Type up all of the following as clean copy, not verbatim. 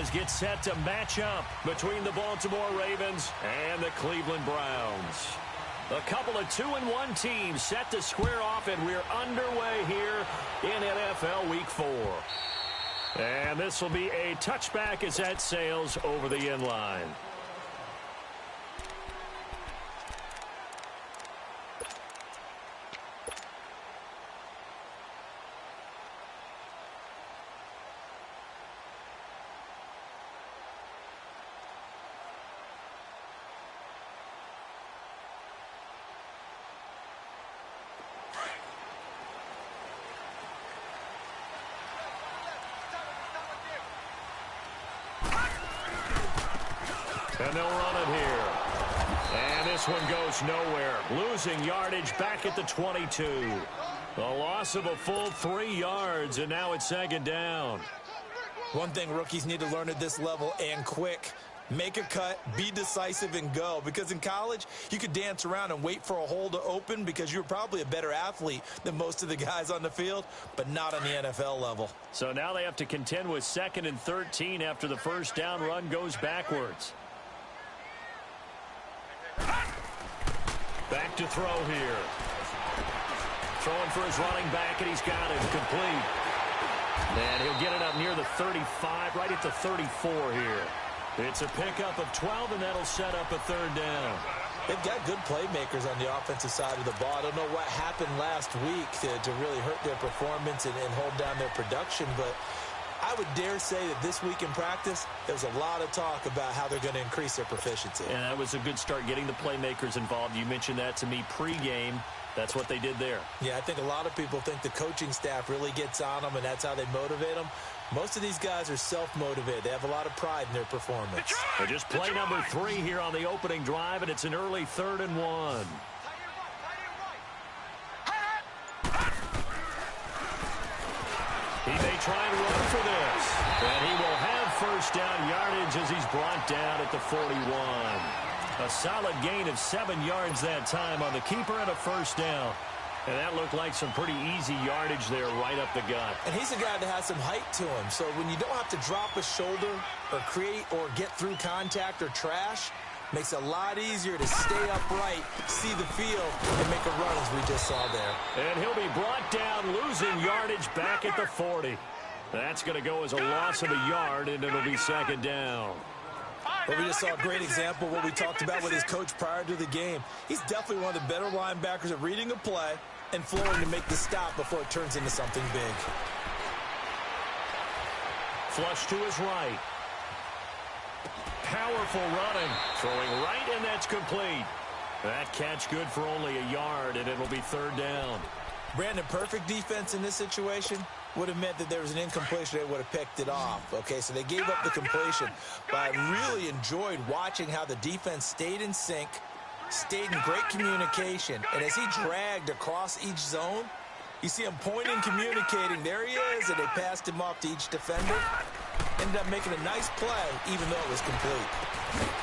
series get set to match up between the Baltimore Ravens and the Cleveland Browns. A couple of 2-1 teams set to square off, and we're underway here in NFL Week 4. And this will be a touchback as that sails over the end line. And they'll run it here. And this one goes nowhere. Losing yardage back at the 22. A loss of a full 3 yards, and now it's second down. One thing rookies need to learn at this level, and quick. Make a cut, be decisive, and go. Because in college, you could dance around and wait for a hole to open because you're probably a better athlete than most of the guys on the field, but not on the NFL level. So now they have to contend with 2nd and 13 after the first down run goes backwards. Back to throw here. Throwing for his running back, and he's got it complete. And he'll get it up near the 35, right at the 34 here. It's a pickup of 12, and that'll set up a third down. They've got good playmakers on the offensive side of the ball. I don't know what happened last week to really hurt their performance and hold down their production, but I would dare say that this week in practice, there's a lot of talk about how they're going to increase their proficiency. And that was a good start, getting the playmakers involved. You mentioned that to me pregame. That's what they did there. Yeah, I think a lot of people think the coaching staff really gets on them, and that's how they motivate them. Most of these guys are self-motivated. They have a lot of pride in their performance. They just play number 3 here on the opening drive, and it's an early 3rd and 1. He may try and run for this. And he will have first down yardage as he's brought down at the 41. A solid gain of 7 yards that time on the keeper and a first down. And that looked like some pretty easy yardage there right up the gut. And he's a guy that has some height to him. So when you don't have to drop a shoulder or create or get through contact or trash, makes it a lot easier to stay upright, see the field, and make a run as we just saw there. And he'll be brought down, losing yardage back at the 40. That's going to go as a loss of a yard, and it'll be second down. Well, we just saw a great example of what we talked about with his coach prior to the game. He's definitely one of the better linebackers at reading a play and flowing to make the stop before it turns into something big. Flush to his right. Powerful running. Throwing right, and that's complete. That catch good for only a yard, and it'll be third down. Brandon, perfect defense in this situation would have meant that there was an incompletion. They would have picked it off. Okay, so they gave up the completion. But I really enjoyed watching how the defense stayed in sync, stayed in great communication. And as he dragged across each zone, you see him pointing, communicating. There he is, and they passed him off to each defender. Ended up making a nice play, even though it was complete.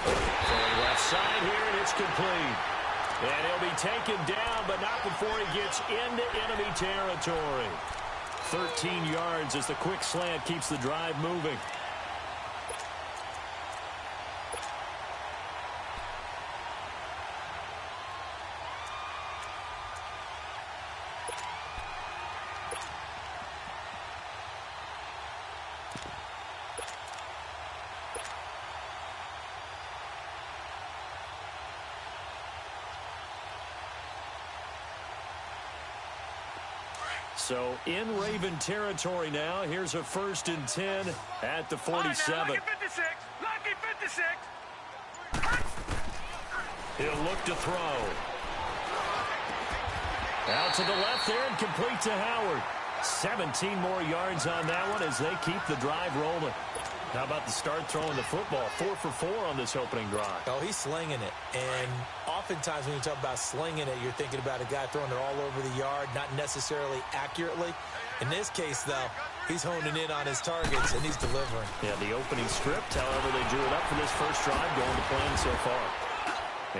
Going left side here, and it's complete. And he'll be taken down, but not before he gets into enemy territory. 13 yards as the quick slant keeps the drive moving. So in Raven territory now. Here's a 1st and 10 at the 47. Lucky 56. Lucky 56. He'll look to throw. Out to the left there and complete to Howard. 17 more yards on that one as they keep the drive rolling. How about the start throwing the football? 4 for 4 on this opening drive. Oh, he's slinging it. And oftentimes when you talk about slinging it, you're thinking about a guy throwing it all over the yard, not necessarily accurately. In this case, though, he's honing in on his targets, and he's delivering. Yeah, the opening script, however, they drew it up for this first drive, going to plan so far.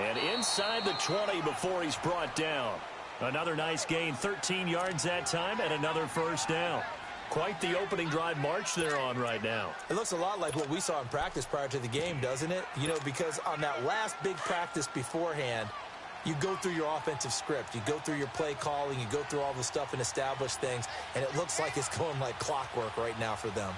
And inside the 20 before he's brought down. Another nice gain, 13 yards that time, and another first down. Quite the opening drive march they're on right now. It looks a lot like what we saw in practice prior to the game, doesn't it? You know, because on that last big practice beforehand, you go through your offensive script. You go through your play calling. You go through all the stuff and establish things. And it looks like it's going like clockwork right now for them.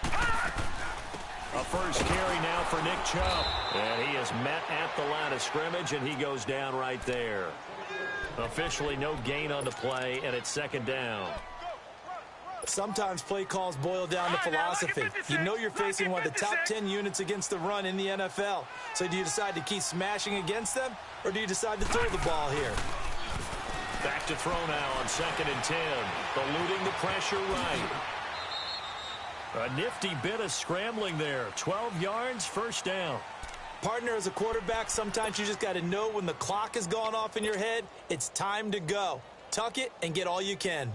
A first carry now for Nick Chubb. And he is met at the line of scrimmage, and he goes down right there. Officially no gain on the play, and it's second down. Sometimes play calls boil down to philosophy. You know you're facing one of the top 10 units against the run in the NFL. So do you decide to keep smashing against them, or do you decide to throw the ball here? Back to throw now on 2nd and 10. Eluding the pressure right. A nifty bit of scrambling there. 12 yards, first down. Partner, as a quarterback, sometimes you just got to know when the clock has gone off in your head, it's time to go. Tuck it and get all you can.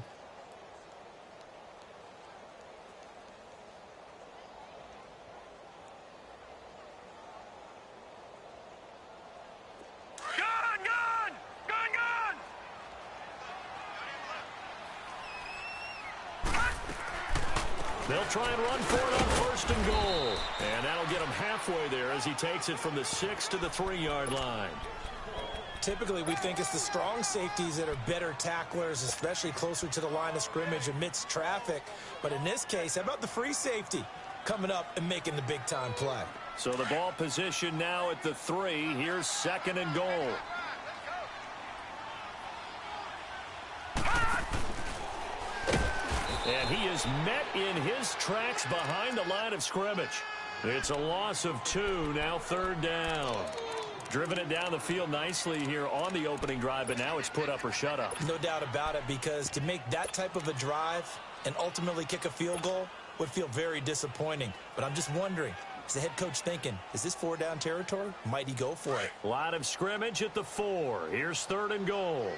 They'll try and run for it on 1st and goal. And that'll get him halfway there as he takes it from the 6 to the 3-yard line. Typically, we think it's the strong safeties that are better tacklers, especially closer to the line of scrimmage amidst traffic. But in this case, how about the free safety coming up and making the big-time play? So the ball position now at the 3. Here's 2nd and goal. And he is met in his tracks behind the line of scrimmage. It's a loss of 2, now 3rd down. Driven it down the field nicely here on the opening drive, but now it's put up or shut up. No doubt about it, because to make that type of a drive and ultimately kick a field goal would feel very disappointing. But I'm just wondering, is the head coach thinking, is this 4-down territory? Might he go for it? Line of scrimmage at the 4. Here's 3rd and goal.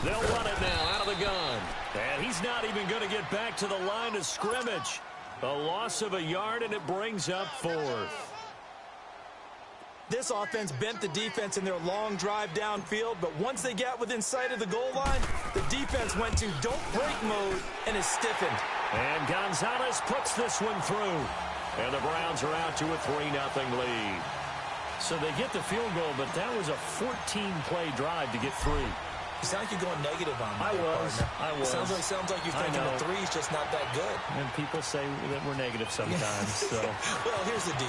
They'll run it now out of the gun. And he's not even going to get back to the line of scrimmage. A loss of a yard, and it brings up 4th. This offense bent the defense in their long drive downfield, but once they got within sight of the goal line, the defense went to don't break mode and is stiffened. And Gonzalez puts this one through. And the Browns are out to a 3-0 lead. So they get the field goal, but that was a 14-play drive to get 3. You sound like you're going negative on me. I was. Sounds like you're thinking the 3's just not that good. And people say that we're negative sometimes. So. Well, here's the deal.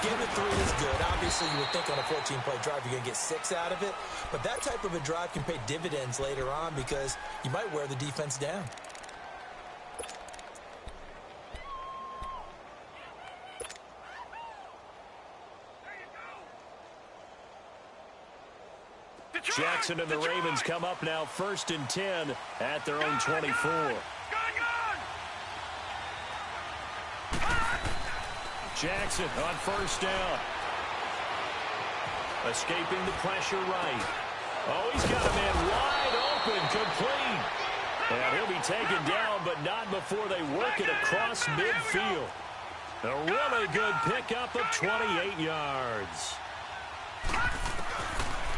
Getting a 3 is good. Obviously, you would think on a 14-play drive you're going to get 6 out of it. But that type of a drive can pay dividends later on because you might wear the defense down. Jackson and the Ravens come up now 1st and 10 at their own 24. Jackson on 1st down. Escaping the pressure right. Oh, he's got a man wide open, complete. And he'll be taken down, but not before they work it across midfield. A really good pickup of 28 yards.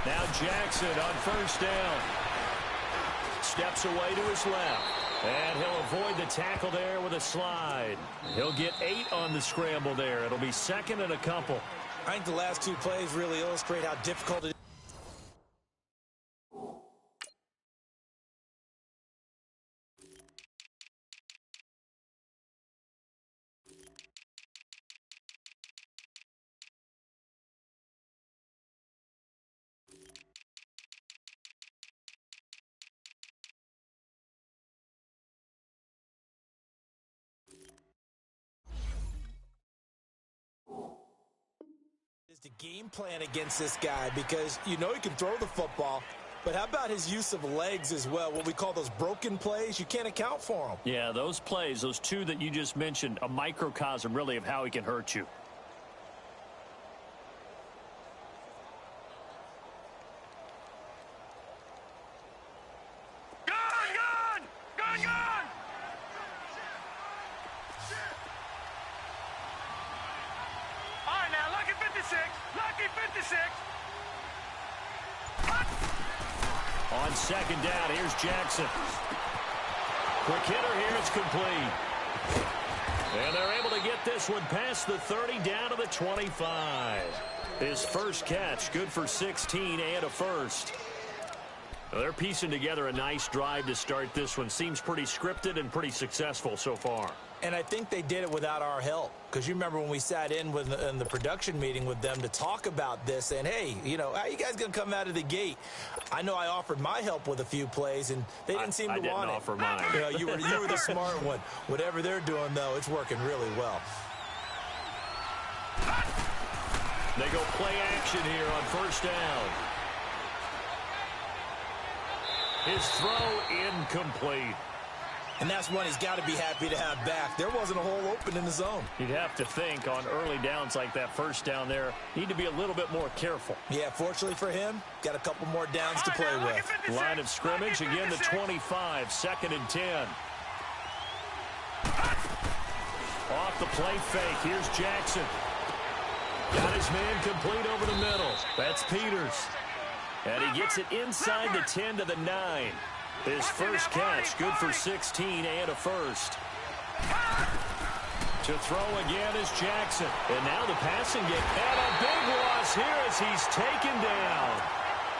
Now Jackson on 1st down. Steps away to his left. And he'll avoid the tackle there with a slide. He'll get 8 on the scramble there. It'll be 2nd and a couple. I think the last 2 plays really illustrate how difficult it is. The game plan against this guy, because you know he can throw the football, but how about his use of legs as well? What we call those broken plays, you can't account for them. Yeah, those plays, those 2 that you just mentioned, a microcosm really of how he can hurt you. 56. Lucky 56. On second down, here's Jackson. Quick hitter here, it's complete. And they're able to get this one past the 30 down to the 25. His first catch, good for 16 and a first. They're piecing together a nice drive to start this one. Seems pretty scripted and pretty successful so far. And I think they did it without our help. Because you remember when we sat in the production meeting with them to talk about this, and hey, you know, how are you guys going to come out of the gate? I know I offered my help with a few plays, and they didn't seem to want it. I didn't offer mine. You know, you were the smart one. Whatever they're doing, though, it's working really well. They go play action here on first down. His throw incomplete. And that's one he's got to be happy to have back. There wasn't a hole open in the zone. You'd have to think on early downs like that first down there, need to be a little bit more careful. Yeah, fortunately for him, got a couple more downs to play with. Line of scrimmage, again the 25, second and 10. Off the play fake, here's Jackson. Got his man complete over the middle. That's Peters. And he gets it inside the 10 to the 9. His first catch, good for 16 and a first. To throw again is Jackson. And now the passing game. And a big loss here as he's taken down.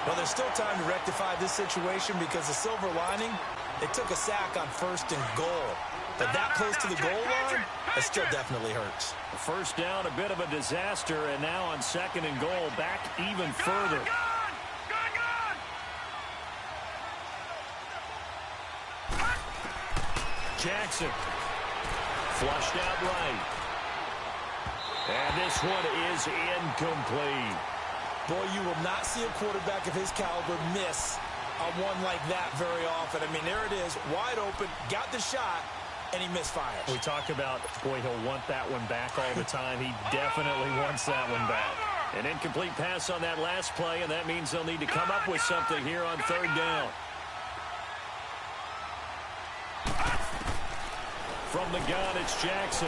Well, there's still time to rectify this situation because the silver lining, they took a sack on first and goal. But that close to the goal line, it still definitely hurts. First down, a bit of a disaster. And now on second and goal, back even further. Jackson flushed out right. And this one is incomplete. Boy, you will not see a quarterback of his caliber miss on one like that very often. I mean, there it is, wide open, got the shot, and he misfires. We talk about, boy, he'll want that one back all the time. He definitely wants that one back. An incomplete pass on that last play, and that means they'll need to come up with something here on third down. From the gun, it's Jackson.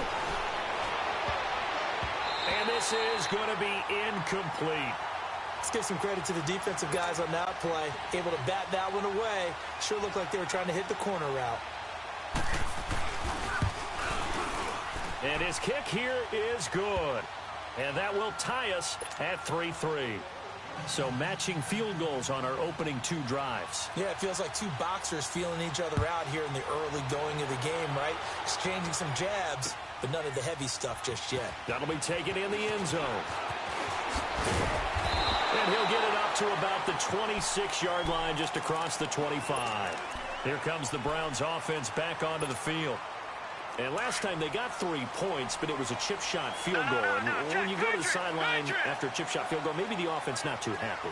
And this is going to be incomplete. Let's give some credit to the defensive guys on that play. Able to bat that one away. Sure looked like they were trying to hit the corner route. And his kick here is good. And that will tie us at 3-3. So matching field goals on our opening two drives. Yeah, it feels like two boxers feeling each other out here in the early going of the game, right? Exchanging some jabs, but none of the heavy stuff just yet. That'll be taken in the end zone. And he'll get it up to about the 26-yard line just across the 25. Here comes the Browns offense back onto the field. And last time they got 3 points, but it was a chip shot field goal. And when you go to the sideline after a chip shot field goal, maybe the offense not too happy.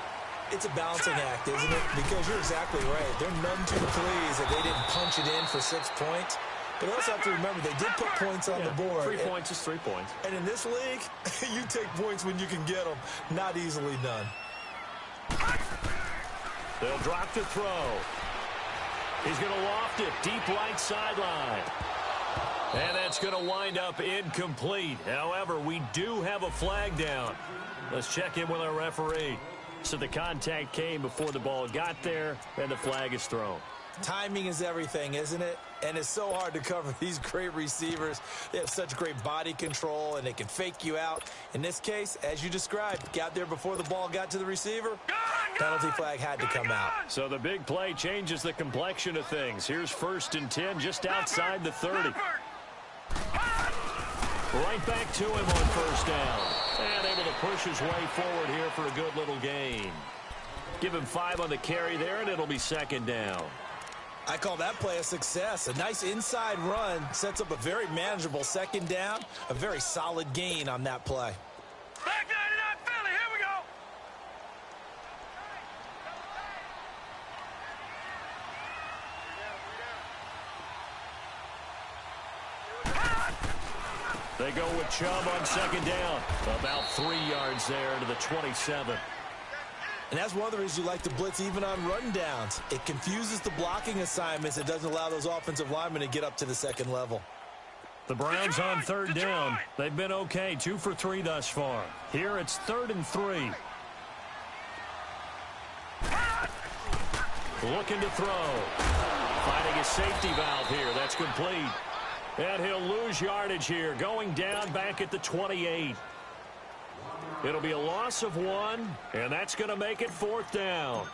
It's a balancing act, isn't it? Because you're exactly right. They're none too pleased that they didn't punch it in for 6 points. But you also have to remember, they did put points on the board. 3 points is 3 points. And in this league, you take points when you can get them. Not easily done. They'll drop to throw. He's going to loft it deep right sideline. And that's going to wind up incomplete. However, we do have a flag down. Let's check in with our referee. So the contact came before the ball got there, and the flag is thrown. Timing is everything, isn't it? And it's so hard to cover these great receivers. They have such great body control, and they can fake you out. In this case, as you described, got there before the ball got to the receiver. Penalty flag had to come out. So the big play changes the complexion of things. Here's first and 10 just outside the 30. Right back to him on first down. And able to push his way forward here for a good little gain. Give him 5 on the carry there, and it'll be second down. I call that play a success. A nice inside run sets up a very manageable second down. A very solid gain on that play. Back 99 Philly, here we go. They go with Chubb on second down. About 3 yards there to the 27. And that's one of the reasons you like to blitz even on run downs. It confuses the blocking assignments. It doesn't allow those offensive linemen to get up to the second level. The Browns on third down. They've been okay, 2 for 3 thus far. Here it's 3rd and 3. Looking to throw. Finding a safety valve here. That's complete. And he'll lose yardage here. Going down back at the 28. It'll be a loss of 1, and that's going to make it 4th down.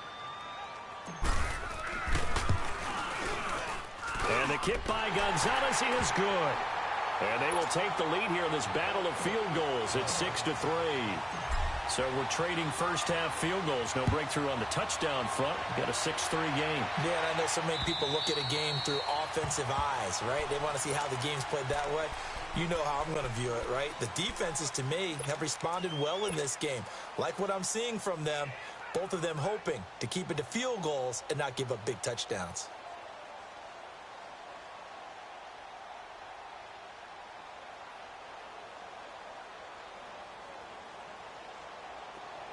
And the kick by Gonzalez is good. And they will take the lead here in this battle of field goals at 6-3. So we're trading first-half field goals. No breakthrough on the touchdown front. Got a 6-3 game. Yeah, and I know so many people look at a game through offensive eyes, right? They want to see how the game's played that way. You know how I'm going to view it, right? The defenses, to me, have responded well in this game. Like what I'm seeing from them, both of them hoping to keep it to field goals and not give up big touchdowns.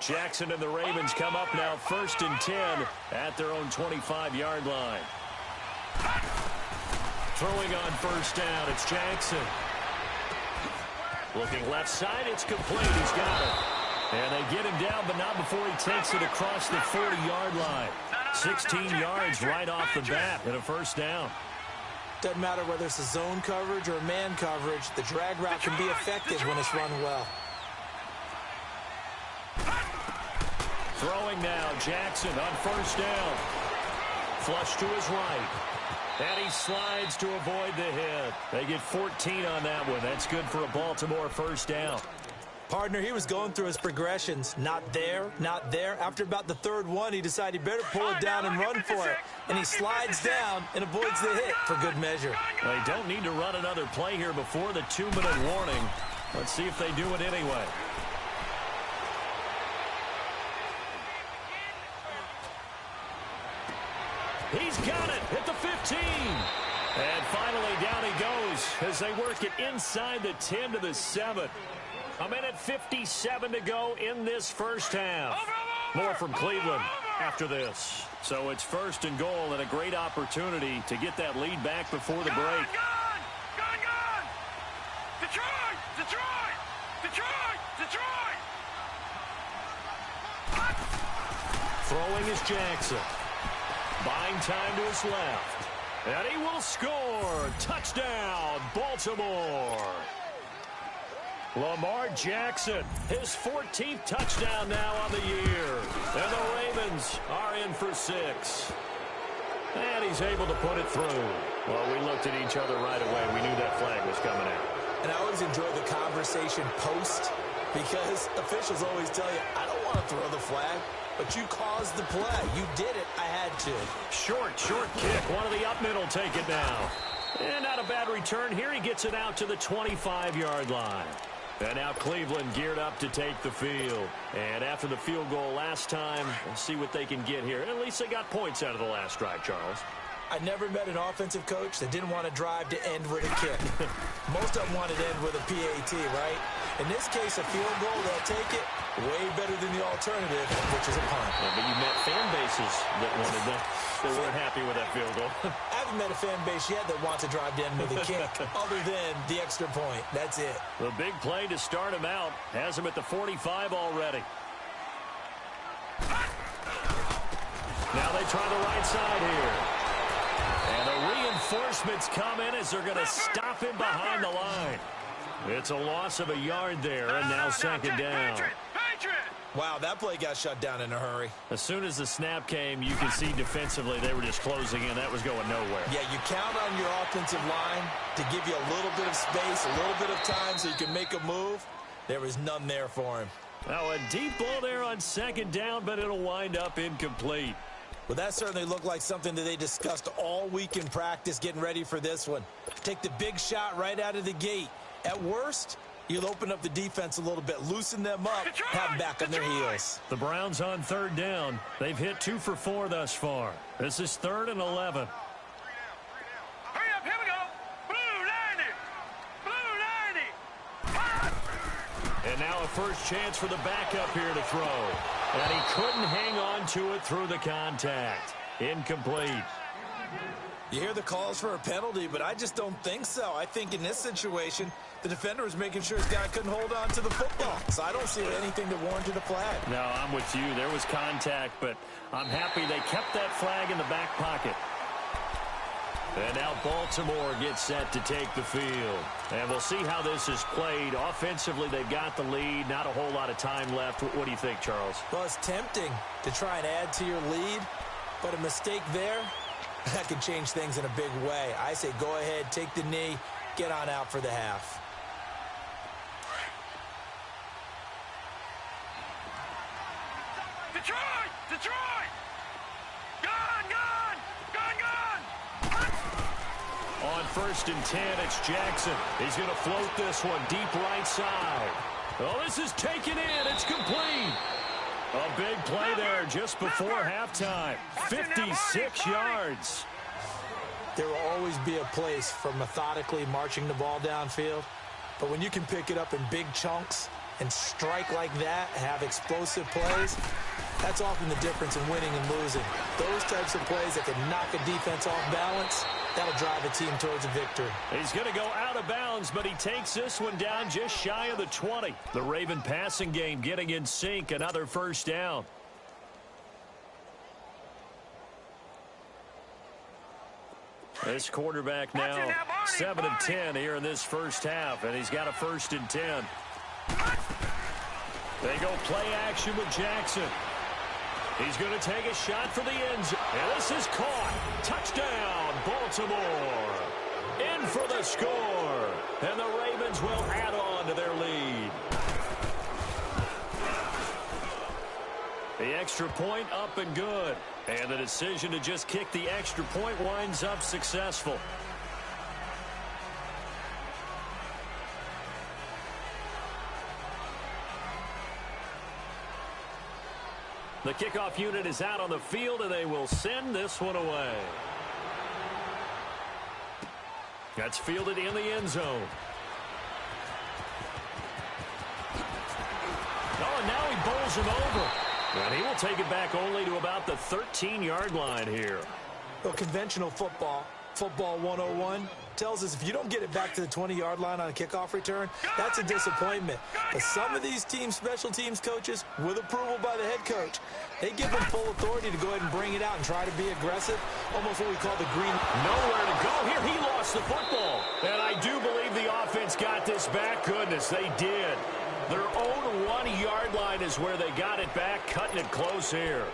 Jackson and the Ravens come up now 1st and 10 at their own 25-yard line. Throwing on 1st down, it's Jackson. Looking left side, it's complete. He's got it. And they get him down, but not before he takes it across the 40-yard line. 16 yards right off the bat and a 1st down. Doesn't matter whether it's a zone coverage or man coverage, the drag route can be effective when it's run well. Throwing now, Jackson on 1st down. Flush to his right. And he slides to avoid the hit. They get 14 on that one. That's good for a Baltimore 1st down. Partner, he was going through his progressions. Not there, not there. After about the 3rd one, he decided he better pull it down and run for it. And he slides down and avoids the hit for good measure. They don't need to run another play here before the 2-minute warning. Let's see if they do it anyway. He's got it at the 15. And finally down he goes as they work it inside the 10 to the 7. A minute 57 to go in this 1st half. More from Cleveland after this. So it's 1st and goal and a great opportunity to get that lead back before the break. Gone! Detroit! Detroit! Detroit! Detroit! Throwing is Jackson. Buying time to his left. And he will score. Touchdown, Baltimore. Lamar Jackson, his 14th touchdown now on the year. And the Ravens are in for 6. And he's able to put it through. Well, we looked at each other right away. We knew that flag was coming out. And I always enjoy the conversation post because officials always tell you, I don't want to throw the flag. But you caused the play. You did it. I had to. Short kick. One of the up middle take it now. And not a bad return here. He gets it out to the 25-yard line. And now Cleveland geared up to take the field. And after the field goal last time, we'll see what they can get here. At least they got points out of the last drive, Charles. I never met an offensive coach that didn't want to drive to end with a kick. Most of them wanted to end with a PAT, right? In this case, a field goal, they'll take it way better than the alternative, which is a punt. Yeah, but you met fan bases that wanted that. They weren't happy with that field goal. I haven't met a fan base yet that wants to drive to end with a kick, other than the extra point. That's it. The big play to start him out has him at the 45 already. Now they try the right side here. And the reinforcements come in as they're going to stop him behind the line. It's a loss of a yard there, and now 2nd down. Wow, that play got shut down in a hurry. As soon as the snap came, you could see defensively they were just closing in. That was going nowhere. Yeah, you count on your offensive line to give you a little bit of space, a little bit of time so you can make a move. There was none there for him. Now a deep ball there on 2nd down, but it'll wind up incomplete. Well, that certainly looked like something that they discussed all week in practice getting ready for this one. Take the big shot right out of the gate. At worst, you'll open up the defense a little bit, loosen them up, have them back on their heels. The Browns on 3rd down. They've hit 2 for 4 thus far. This is 3rd and 11. Hurry up, here we go. Blue 90. And now a first chance for the backup here to throw. And he couldn't hang on to it through the contact. Incomplete. You hear the calls for a penalty, but I just don't think so. I think in this situation, the defender was making sure his guy couldn't hold on to the football. So I don't see anything that warranted a flag. No, I'm with you. There was contact, but I'm happy they kept that flag in the back pocket. And now Baltimore gets set to take the field. And we'll see how this is played. Offensively, they've got the lead. Not a whole lot of time left. What do you think, Charles? Well, it's tempting to try and add to your lead, but a mistake there, that can change things in a big way. I say go ahead, take the knee, get on out for the half. Detroit! Detroit! Gone! Gone! Gone! Gone! On 1st and 10, it's Jackson. He's going to float this one deep right side. Oh, this is taken in. It's complete. A big play there just before halftime. 56 yards. There will always be a place for methodically marching the ball downfield. But when you can pick it up in big chunks and strike like that, have explosive plays, that's often the difference in winning and losing. Those types of plays that can knock a defense off balance, that'll drive a team towards a victory. He's going to go out of bounds, but he takes this one down just shy of the 20. The Raven passing game getting in sync. Another first down. This quarterback now 7 of 10 here in this first half, and he's got a 1st and 10. They go play action with Jackson. He's going to take a shot for the end zone. And this is caught. Touchdown, Baltimore. In for the score. And the Ravens will add on to their lead. The extra point up and good. And the decision to just kick the extra point winds up successful. The kickoff unit is out on the field, and they will send this one away. That's fielded in the end zone. Oh, and now he bowls him over. And he will take it back only to about the 13-yard line here. Well, conventional football 101, tells us if you don't get it back to the 20-yard line on a kickoff return, that's a disappointment. But some of these special teams coaches, with approval by the head coach, they give them full authority to go ahead and bring it out and try to be aggressive, almost what we call the green. Nowhere to go here. He lost the football. And I do believe the offense got this back. Goodness, they did. Their own 1-yard line is where they got it back, cutting it close here.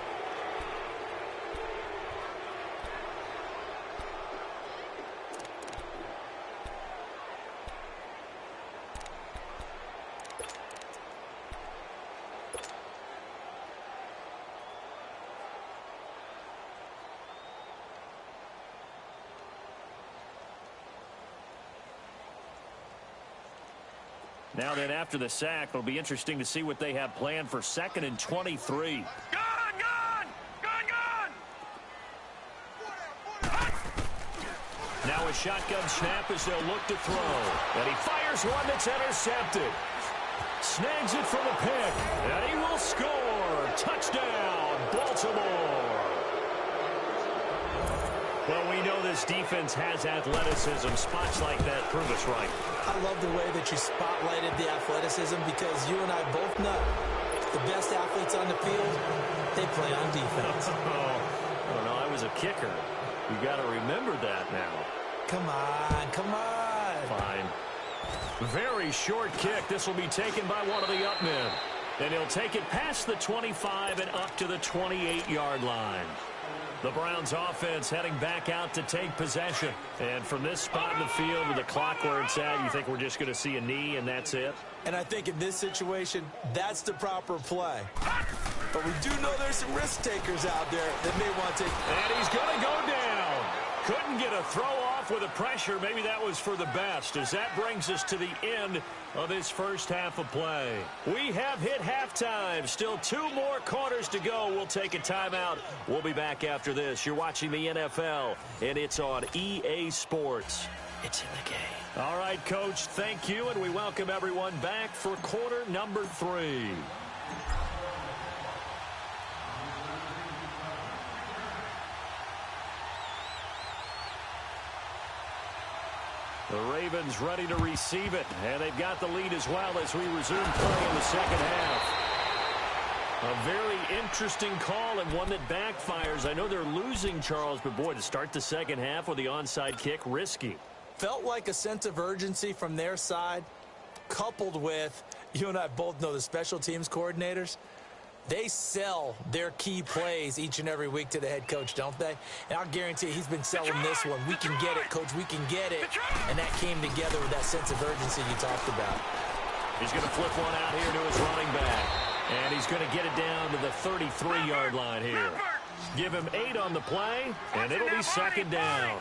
Now then, after the sack, it'll be interesting to see what they have planned for 2nd and 23. Gone! Gone! Gone! Gone! Now a shotgun snap as they'll look to throw. And he fires one that's intercepted. Snags it from the pick. And he will score. Touchdown, Baltimore. Well, we know this defense has athleticism. Spots like that prove us right. I love the way that you spotlighted the athleticism because you and I both know the best athletes on the field, they play on defense. Oh, no, I was a kicker. You got to remember that now. Come on, come on. Fine. Very short kick. This will be taken by one of the up men. And he'll take it past the 25 and up to the 28-yard line. The Browns offense heading back out to take possession. And from this spot in the field with the clock where it's at, you think we're just going to see a knee and that's it? And I think in this situation, that's the proper play. But we do know there's some risk takers out there that may want to take. And he's going to go down. Couldn't get a throw off with the pressure. Maybe that was for the best, as that brings us to the end of this first half of play. We have hit halftime. Still 2 more quarters to go. We'll take a timeout. We'll be back after this. You're watching the NFL, and it's on EA Sports. It's in the game. All right, Coach, thank you, and we welcome everyone back for quarter number 3. The Ravens ready to receive it, and they've got the lead as well as we resume play in the second half. A very interesting call and one that backfires. I know they're losing, Charles, but boy, to start the second half with the onside kick, risky. Felt like a sense of urgency from their side, coupled with, you and I both know the special teams coordinators, they sell their key plays each and every week to the head coach, don't they? And I'll guarantee he's been selling this one. We can get it, coach, we can get it. And that came together with that sense of urgency you talked about. He's going to flip one out here to his running back. And he's going to get it down to the 33-yard line here. Give him 8 on the play, and it'll be second down.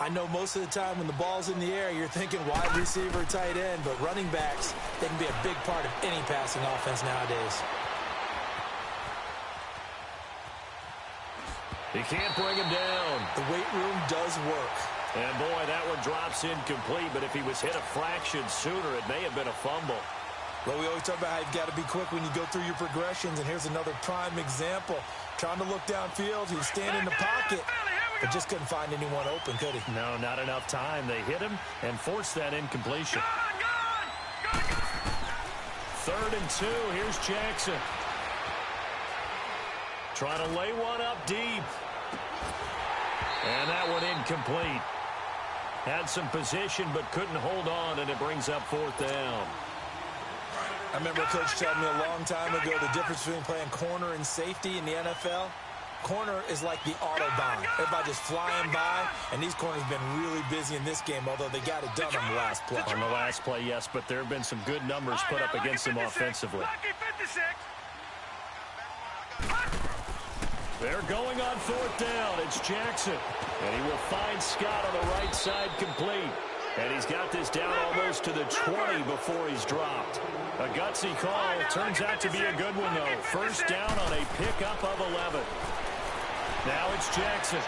I know most of the time when the ball's in the air, you're thinking wide receiver, tight end, but running backs, they can be a big part of any passing offense nowadays. He can't bring him down. The weight room does work. And, boy, that one drops incomplete, but if he was hit a fraction sooner, it may have been a fumble. Well, we always talk about how you've got to be quick when you go through your progressions, and here's another prime example. Trying to look downfield, he was standing in the pocket, but just couldn't find anyone open, could he? No, not enough time. They hit him and forced that incompletion. 3rd and 2, here's Jackson. Trying to lay one up deep. And that one incomplete. Had some position but couldn't hold on, and it brings up 4th down. I remember a coach telling me a long time ago the difference between playing corner and safety in the NFL. Corner is like the Autobahn. Everybody just flying by, and these corners have been really busy in this game, although they got it done on the last play. On the last play, yes, but there have been some good numbers put up against them offensively. They're going on 4th down. It's Jackson, and he will find Scott on the right side complete. And he's got this down almost to the 20 before he's dropped. A gutsy call. Turns out to be a good one, though. 1st down on a pickup of 11. Now it's Jackson.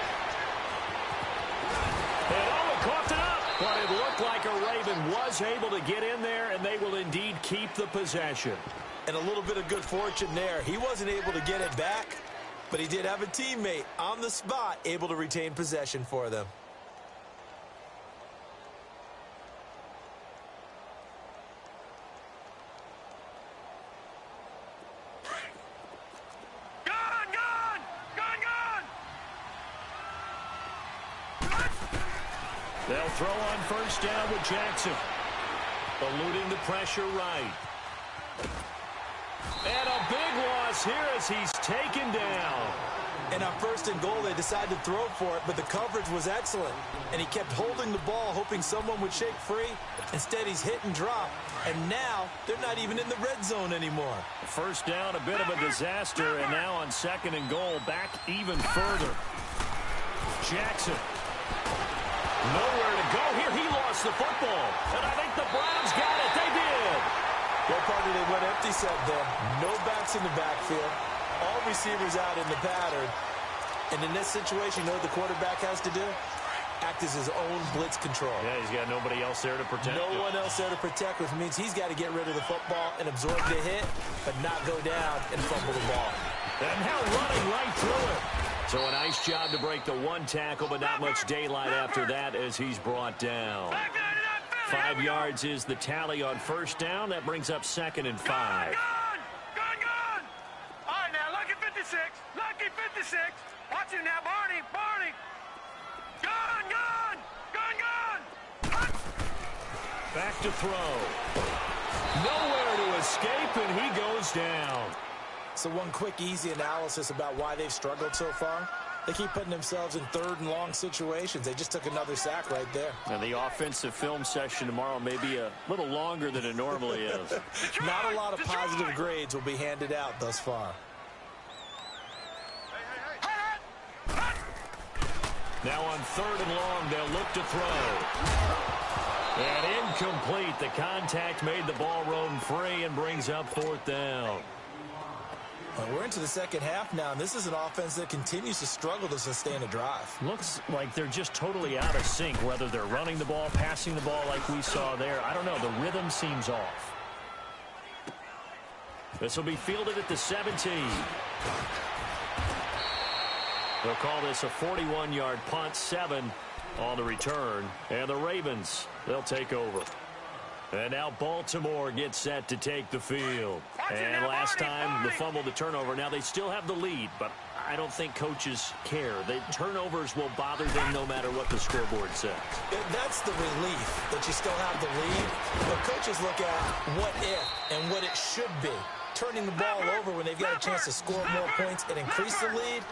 And Owen coughed it up. But it looked like a Raven was able to get in there, and they will indeed keep the possession. And a little bit of good fortune there. He wasn't able to get it back, but he did have a teammate on the spot able to retain possession for them. They'll throw on 1st down with Jackson. Eluding the pressure right. And a big loss here as he's taken down. And on 1st and goal, they decided to throw for it, but the coverage was excellent. And he kept holding the ball, hoping someone would shake free. Instead, he's hit and drop. And now, they're not even in the red zone anymore. 1st down, a bit of a disaster. And now on 2nd and goal, back even further. Jackson. Nowhere to go here. He lost the football. And I think the Browns got it. They did. Well, partner, they went empty set there. No backs in the backfield. All receivers out in the pattern. And in this situation, you know what the quarterback has to do? Act as his own blitz control. Yeah, he's got nobody else there to protect. No one else there to protect, which means he's got to get rid of the football and absorb the hit, but not go down and fumble the ball. And now running right through it. So a nice job to break the 1 tackle, but not much daylight after that as he's brought down. 5 yards is the tally on 1st down. That brings up 2nd and 5. Gone! All right, now, lucky 56. Lucky 56. Watch him now, Barney. Barney. Gone! Back to throw. Nowhere to escape, and he goes down. So one quick, easy analysis about why they've struggled so far. They keep putting themselves in 3rd and long situations. They just took another sack right there. And the offensive film session tomorrow may be a little longer than it normally is. Not a lot of positive grades will be handed out thus far. Now on 3rd and long, they'll look to throw. And incomplete. The contact made the ball roam free and brings up 4th down. Well, we're into the second half now, and this is an offense that continues to struggle to sustain a drive. Looks like they're just totally out of sync, whether they're running the ball, passing the ball like we saw there. I don't know. The rhythm seems off. This will be fielded at the 17. They'll call this a 41-yard punt, 7 on the return. And the Ravens, they'll take over. And now Baltimore gets set to take the field. And last time, the fumble, the turnover. Now they still have the lead, but I don't think coaches care. The turnovers will bother them no matter what the scoreboard says. That's the relief, that you still have the lead. But coaches look at what if and what it should be. Turning the ball over when they've got a chance to score more points and increase the lead,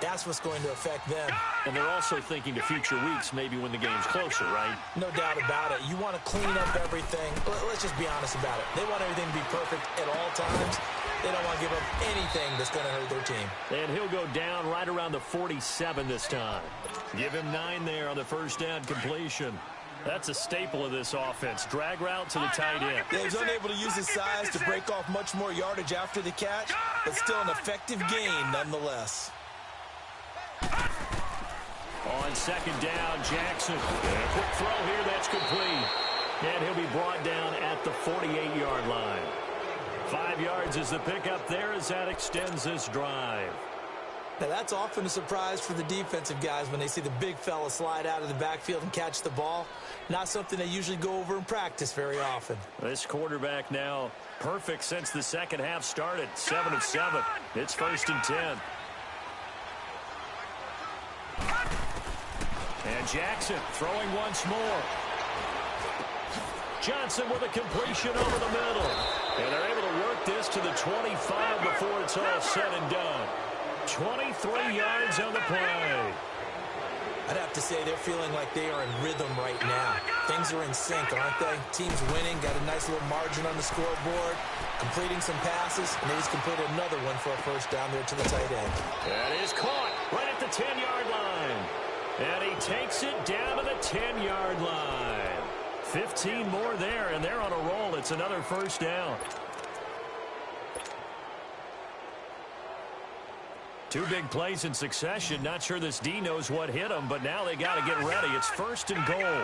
that's what's going to affect them. And they're also thinking to future weeks, maybe when the game's closer, right? No doubt about it. You want to clean up everything. Let's just be honest about it. They want everything to be perfect at all times. They don't want to give up anything that's going to hurt their team. And he'll go down right around the 47 this time. Give him 9 there on the first down completion. That's a staple of this offense. Drag route to the tight end. Yeah, he's unable to use his size to break off much more yardage after the catch, but still an effective gain nonetheless. On second down, Jackson. And a quick throw here, that's complete. And he'll be brought down at the 48-yard line. 5 yards is the pickup there as that extends this drive. Now, that's often a surprise for the defensive guys when they see the big fella slide out of the backfield and catch the ball. Not something they usually go over in practice very often. This quarterback now perfect since the second half started. 7 of 7. It's 1st and 10. And Jackson throwing once more. Johnson with a completion over the middle. And they're able to work this to the 25 before it's all said and done. 23 yards on the play. I'd have to say they're feeling like they are in rhythm right now. Things are in sync, aren't they? Team's winning, got a nice little margin on the scoreboard, completing some passes, and they just completed another one for a first down there to the tight end. That is caught right at the 10-yard line. And he takes it down to the 10-yard line. 15 more there, and they're on a roll. It's another first down. 2 big plays in succession. Not sure this D knows what hit him, but now they got to get ready. It's 1st and goal.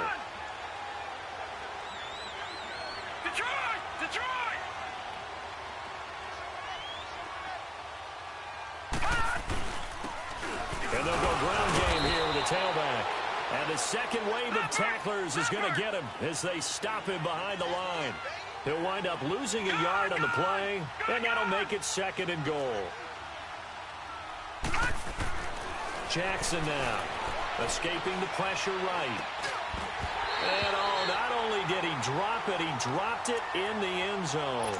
Detroit! Detroit! And they'll go ground game here with a tailback. And the second wave of tacklers is going to get him as they stop him behind the line. He'll wind up losing a yard on the play, and that'll make it 2nd and goal. Jackson now, escaping the pressure right. And not only did he drop it, he dropped it in the end zone.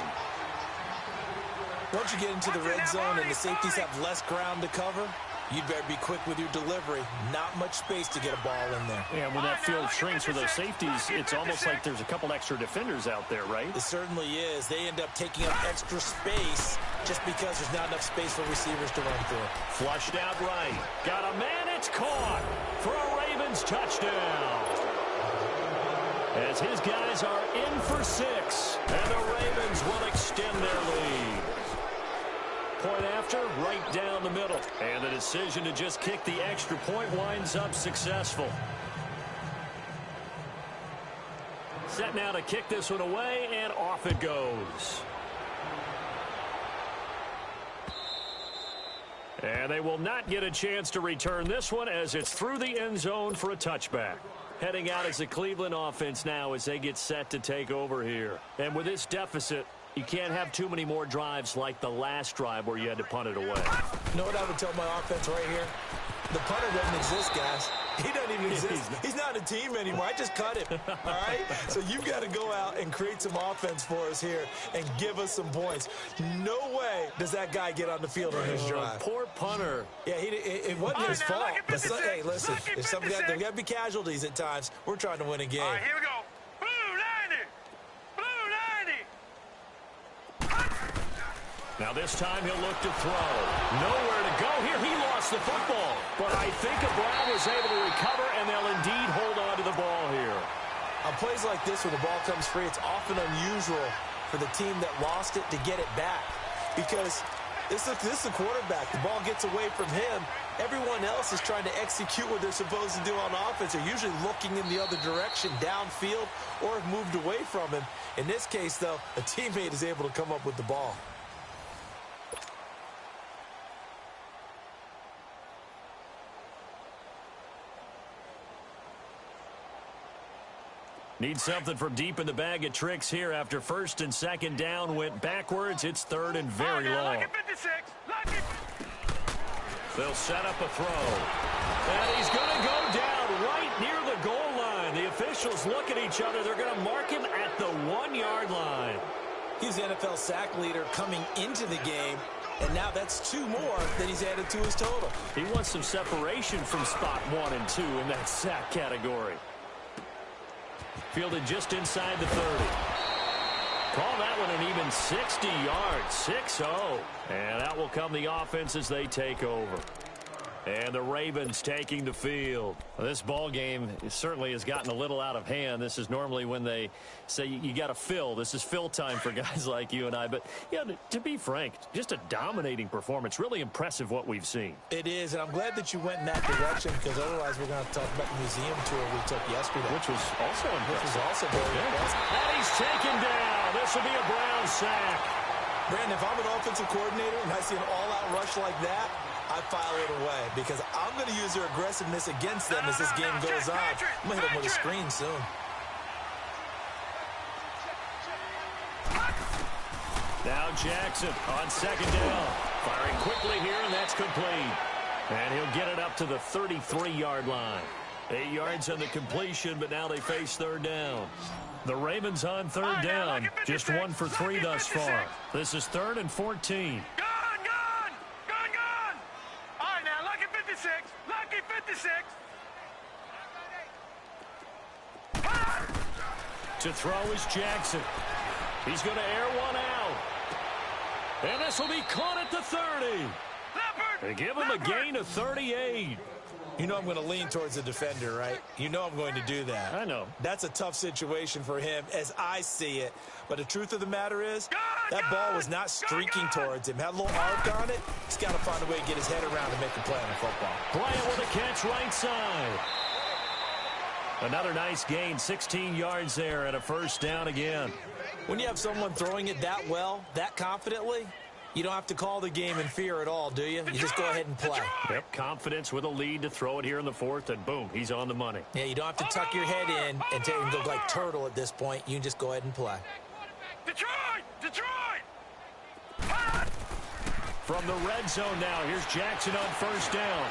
Once you get into the red zone and the safeties have less ground to cover, you'd better be quick with your delivery. Not much space to get a ball in there. Yeah, when that field shrinks for those safeties, it's almost like there's a couple extra defenders out there, right? It certainly is. They end up taking up extra space just because there's not enough space for receivers to run through. Flushed out right. Got a man, it's caught for a Ravens touchdown. As his guys are in for 6, and the Ravens will extend their lead. Point after, right down the middle. And the decision to just kick the extra point winds up successful. Set now to kick this one away, and off it goes. And they will not get a chance to return this one as it's through the end zone for a touchback. Heading out as the Cleveland offense now as they get set to take over here. And with this deficit, you can't have too many more drives like the last drive where you had to punt it away. You know what I would tell my offense right here? The punter doesn't exist, guys. He doesn't even exist. He's not a team anymore. I just cut him, all right? So you've got to go out and create some offense for us here and give us some points. No way does that guy get on the field on his drive. Poor punter. Yeah, it wasn't his fault. But hey, listen, there's got to be casualties at times. We're trying to win a game. All right, here we go. Blue 90. Now this time he'll look to throw. Nowhere to go here. He lost the football. But I think Brown was able to recover, and they'll indeed hold on to the ball here. On plays like this where the ball comes free, it's often unusual for the team that lost it to get it back. Because this is the quarterback. The ball gets away from him. Everyone else is trying to execute what they're supposed to do on offense. They're usually looking in the other direction, downfield, or have moved away from him. In this case, though, a teammate is able to come up with the ball. Need something from deep in the bag of tricks here after first and second down went backwards. It's third and very long. Lucky 56. Lucky. They'll set up a throw. And he's going to go down right near the goal line. The officials look at each other. They're going to mark him at the 1-yard line. He's the NFL sack leader coming into the game, and now that's 2 more that he's added to his total. He wants some separation from spot 1 and 2 in that sack category. Fielded just inside the 30. Call that one an even 60 yards, 6-0. And that will come the offense as they take over. And the Ravens taking the field. This ball game certainly has gotten a little out of hand. This is normally when they say you got to fill. This is fill time for guys like you and I. But, yeah, to be frank, just a dominating performance. Really impressive what we've seen. It is, and I'm glad that you went in that direction because otherwise we're going to talk about the museum tour we took yesterday. Which was also impressive. Which was also very impressive. And he's taken down. This will be a Brown sack. Brandon, if I'm an offensive coordinator and I see an all-out rush like that, I file it away because I'm going to use their aggressiveness against them as this game goes on. I'm going to hit them with a screen soon. Now Jackson on second down. Firing quickly here, and that's complete. And he'll get it up to the 33-yard line. 8 yards on the completion, but now they face third down. The Ravens on third down. Just 1 for 3 thus far. This is 3rd and 14. Lucky 56. To throw is Jackson. He's going to air one out. And this will be caught at the 30. They give him a gain of 38. You know I'm going to lean towards the defender, right? You know I'm going to do that. I know. That's a tough situation for him as I see it. But the truth of the matter is, that ball was not streaking towards him. Had a little arc on it. He's got to find a way to get his head around and make a play on the football. Bryant with a catch right side. Another nice gain, 16 yards there and a first down again. When you have someone throwing it that well, that confidently, you don't have to call the game in fear at all, do you? You just go ahead and play. Yep, confidence with a lead to throw it here in the 4th, and boom, he's on the money. Yeah, you don't have to tuck your head in and go like turtle at this point. You can just go ahead and play. Detroit! From the red zone now, here's Jackson on first down.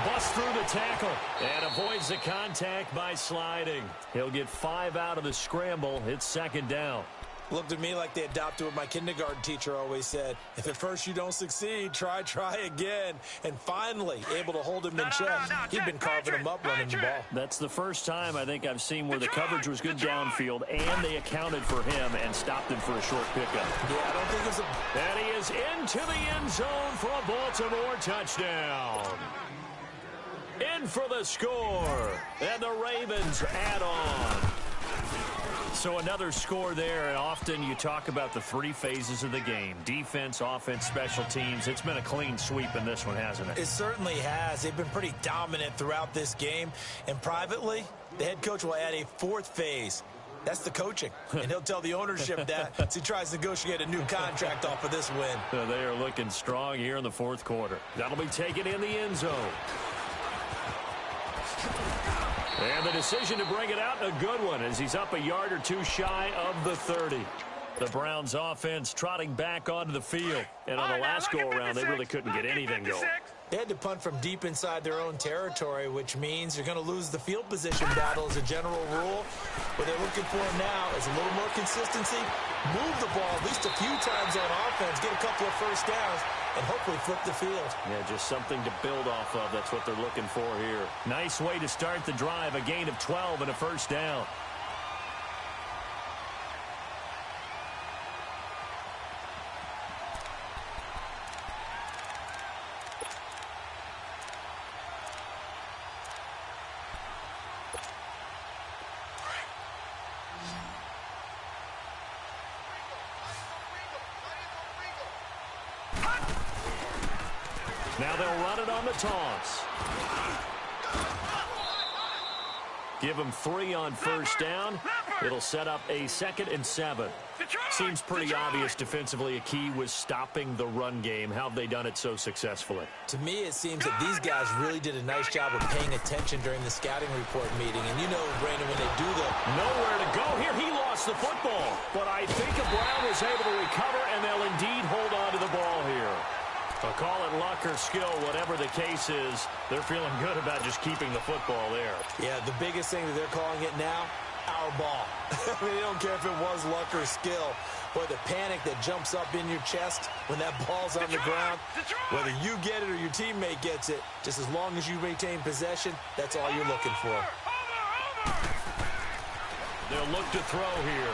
Busts through the tackle and avoids the contact by sliding. He'll get 5 out of the scramble. It's second down. Looked to me like they adopted what my kindergarten teacher always said. If at first you don't succeed, try again. And finally, able to hold him in check. He'd been carving him up running the ball. That's the first time I think I've seen where the coverage was good downfield and they accounted for him and stopped him for a short pickup. Yeah, I don't think it was a... And he is into the end zone for a Baltimore touchdown. In for the score. And the Ravens add on. So another score there, and often you talk about the 3 phases of the game. Defense, offense, special teams. It's been a clean sweep in this one, hasn't it? It certainly has. They've been pretty dominant throughout this game. And privately, the head coach will add a 4th phase. That's the coaching. And he'll tell the ownership that as he tries to negotiate a new contract off of this win. So they are looking strong here in the 4th quarter. That'll be taken in the end zone. And the decision to bring it out, a good one, as he's up a yard or 2 shy of the 30. The Browns offense trotting back onto the field. And on the last go-around, they really couldn't get anything going. They had to punt from deep inside their own territory, which means you're going to lose the field position battle as a general rule. What they're looking for now is a little more consistency, move the ball at least a few times on offense, get a couple of first downs, and hopefully flip the field. Yeah, just something to build off of. That's what they're looking for here. Nice way to start the drive, a gain of 12 and a first down. Now they'll run it on the toss. Give him 3 on first down. It'll set up a 2nd and 7. Seems pretty obvious defensively a key was stopping the run game. How have they done it so successfully? To me, it seems that these guys really did a nice job of paying attention during the scouting report meeting. And you know, Brandon, when they do the... Nowhere to go here. He lost the football. But I think Brown was able to recover, and they'll indeed hold on to the ball here. I'll call it luck or skill, whatever the case is. They're feeling good about just keeping the football there. Yeah, the biggest thing that they're calling it now, our ball. I mean, they don't care if it was luck or skill. Boy, the panic that jumps up in your chest when that ball's on the ground, whether you get it or your teammate gets it, just as long as you retain possession, that's all you're looking for. They'll look to throw here.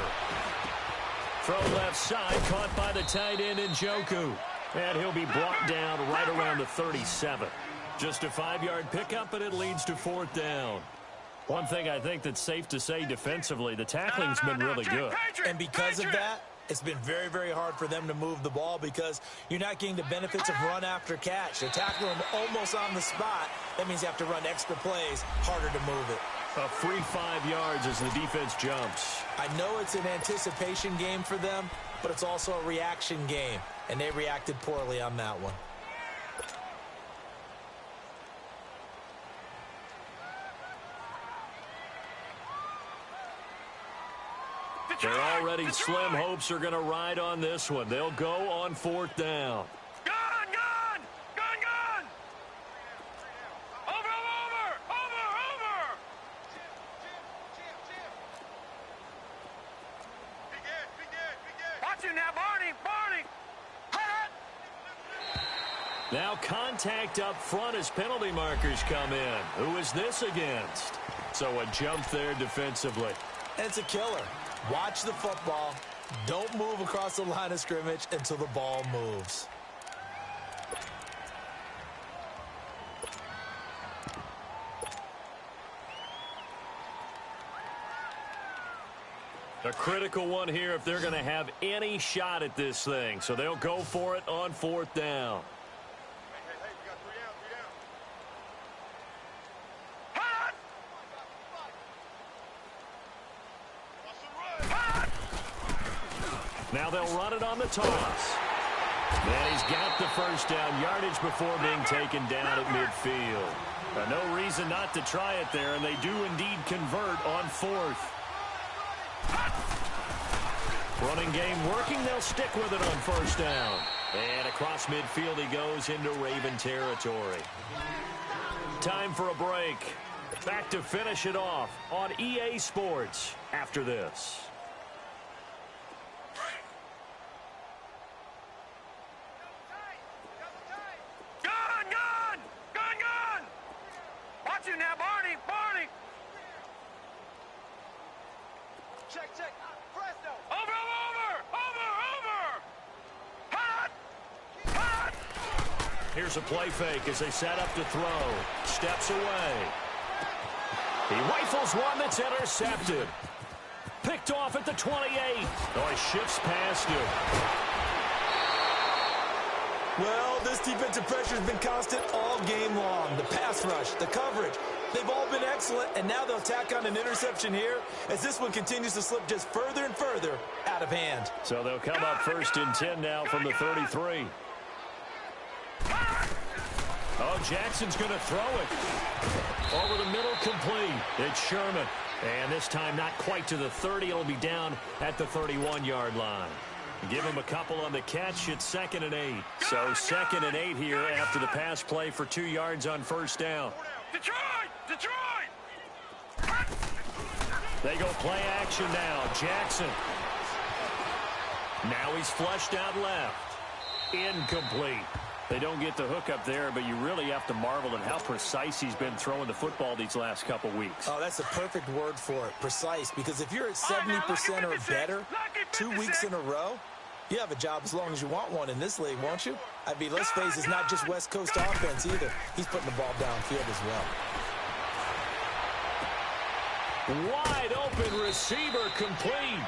Throw left side, caught by the tight end Njoku. And he'll be brought down right around the 37. Just a 5-yard pickup, and it leads to 4th down. One thing I think that's safe to say defensively, the tackling's been really good. And because of that, it's been very, very hard for them to move the ball because you're not getting the benefits of run after catch. They're tackling them almost on the spot. That means you have to run extra plays, harder to move it. A free 5 yards as the defense jumps. I know it's an anticipation game for them, but it's also a reaction game, and they reacted poorly on that one. They're already slim. Hopes are going to ride on this one. They'll go on 4th down. Gun! Over! Watch you now, Barney! Now contact up front as penalty markers come in. Who is this against? So a jump there defensively. And it's a killer. Watch the football. Don't move across the line of scrimmage until the ball moves. A critical one here if they're going to have any shot at this thing. So they'll go for it on 4th down. Hey, we got 3 down. Now they'll run it on the toss. And he's got the first down yardage before being taken down at midfield. No reason not to try it there, and they do indeed convert on 4th. Running game working. They'll stick with it on 1st down. And across midfield he goes into Raven territory. Time for a break. Back to finish it off on EA Sports after this. Gun! Watch you now, Barney! Check. Presto! Over! Hot! Here's a play fake as they set up to throw. Steps away. He rifles one that's intercepted. Picked off at the 28. Oh, he shifts past him. Well, this defensive pressure has been constant all game long. The pass rush, the coverage, they've all been excellent, and now they'll tack on an interception here as this one continues to slip just further and further out of hand. So they'll come up 1st and 10 now from the 33. Oh, Jackson's going to throw it. Over the middle, complete. It's Sherman. And this time not quite to the 30. It'll be down at the 31-yard line. Give him a couple on the catch. It's 2nd and 8. So 2nd and 8 here after the pass play for 2 yards on 1st down. Detroit! They go play action now. Jackson. Now he's flushed out left. Incomplete. They don't get the hook up there, but you really have to marvel at how precise he's been throwing the football these last couple weeks. Oh, that's the perfect word for it, precise, because if you're at 70% or better 2 weeks in a row, you have a job as long as you want one in this league, won't you? I mean, let's face it, it's not just West Coast offense either. He's putting the ball downfield as well. Wide open receiver complete.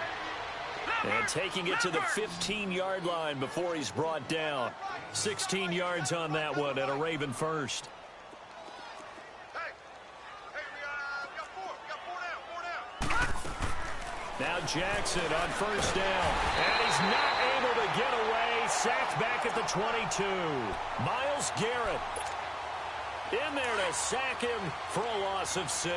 And taking it to the 15-yard line before he's brought down. 16 yards on that one at a Raven first. We got 4 Now Jackson on first down. And he's not able to get away. Sacked back at the 22. Myles Garrett in there to sack him for a loss of 6.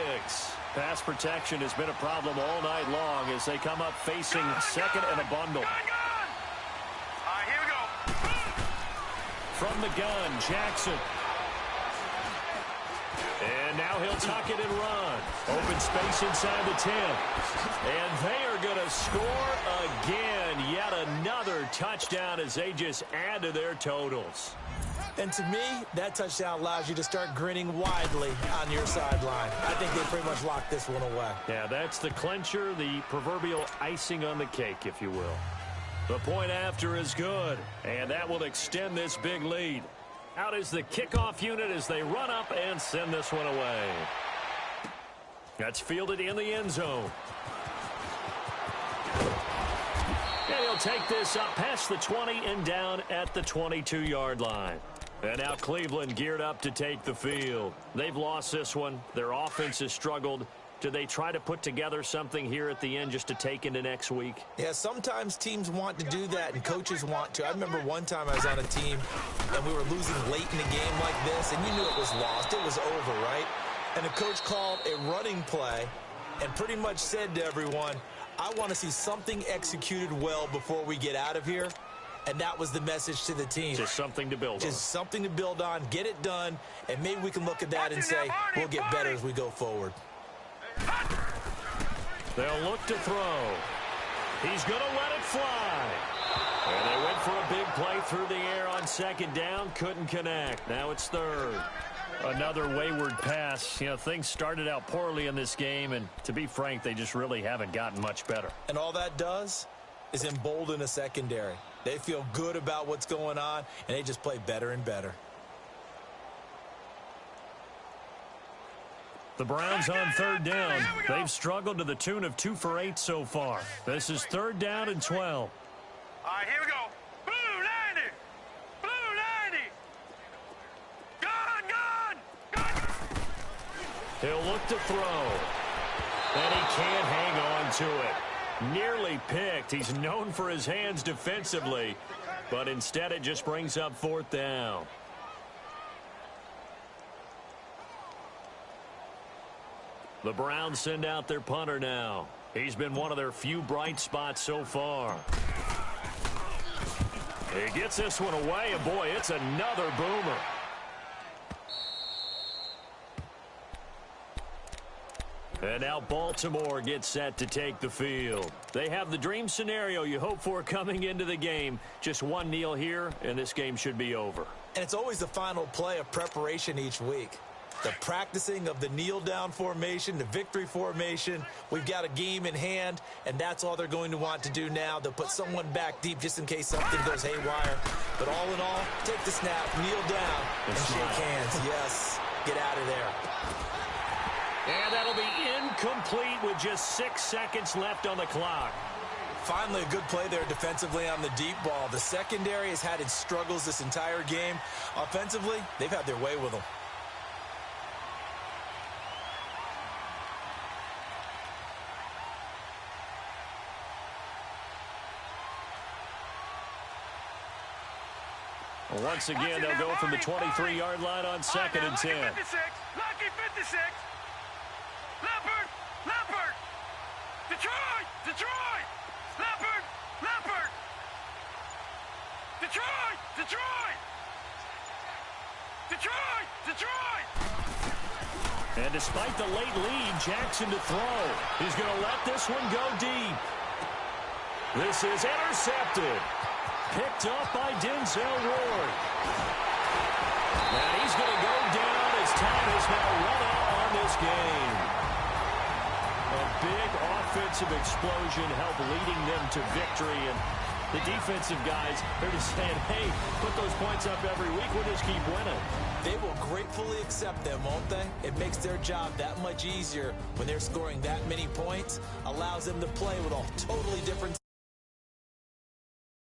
Pass protection has been a problem all night long as they come up facing second and a bundle. All right, here we go. From the gun, Jackson. And now he'll tuck it and run. Open space inside the 10. And they are going to score again. Yet another touchdown as they just add to their totals. And to me, that touchdown allows you to start grinning widely on your sideline. I think they pretty much locked this one away. Yeah, that's the clincher, the proverbial icing on the cake, if you will. The point after is good, and that will extend this big lead. Out is the kickoff unit as they run up and send this one away. That's fielded in the end zone. And he'll take this up past the 20 and down at the 22-yard line. And now Cleveland geared up to take the field. They've lost this one. Their offense has struggled. Do they try to put together something here at the end just to take into next week? Yeah, sometimes teams want to do that and coaches want to. I remember one time I was on a team and we were losing late in a game like this, and you knew it was lost. It was over, right? And the coach called a running play and pretty much said to everyone, I want to see something executed well before we get out of here. And that was the message to the team. Just something to build on. Just something to build on, get it done, and maybe we can look at that and say, we'll get better as we go forward. They'll look to throw. He's going to let it fly. And they went for a big play through the air on second down. Couldn't connect. Now it's third. Another wayward pass. You know, things started out poorly in this game, and to be frank, they just really haven't gotten much better. And all that does is embolden a secondary. They feel good about what's going on, and they just play better and better. The Browns on third down. They've struggled to the tune of 2 for 8 so far. This is third down and 12. All right, here we go. Blue 90. Blue 90. Gun. He'll look to throw. And he can't hang on to it. Nearly picked. He's known for his hands defensively, but instead it just brings up fourth down. The Browns send out their punter now. He's been one of their few bright spots so far. He gets this one away, and boy, it's another boomer. And now Baltimore gets set to take the field. They have the dream scenario you hope for coming into the game. Just one kneel here, and this game should be over. And it's always the final play of preparation each week. The practicing of the kneel-down formation, the victory formation. We've got a game in hand, and that's all they're going to want to do now. They'll put someone back deep just in case something goes haywire. But all in all, take the snap, kneel down, and shake hands. Yes, get out of there. And that'll be incomplete with just 6 seconds left on the clock. Finally, a good play there defensively on the deep ball. The secondary has had its struggles this entire game. Offensively, they've had their way with them. Once again, they'll go from the 23-yard line on second and 10. Lucky 56. Leopard. Detroit. Leopard. Detroit. And despite the late lead, Jackson to throw. He's going to let this one go deep. This is intercepted. Picked up by Denzel Ward. And he's going to go down as time has now run out on this game. A big offensive explosion helped leading them to victory. And the defensive guys, they're just saying, hey, put those points up every week. We'll just keep winning. They will gratefully accept them, won't they? It makes their job that much easier when they're scoring that many points. Allows them to play with a totally different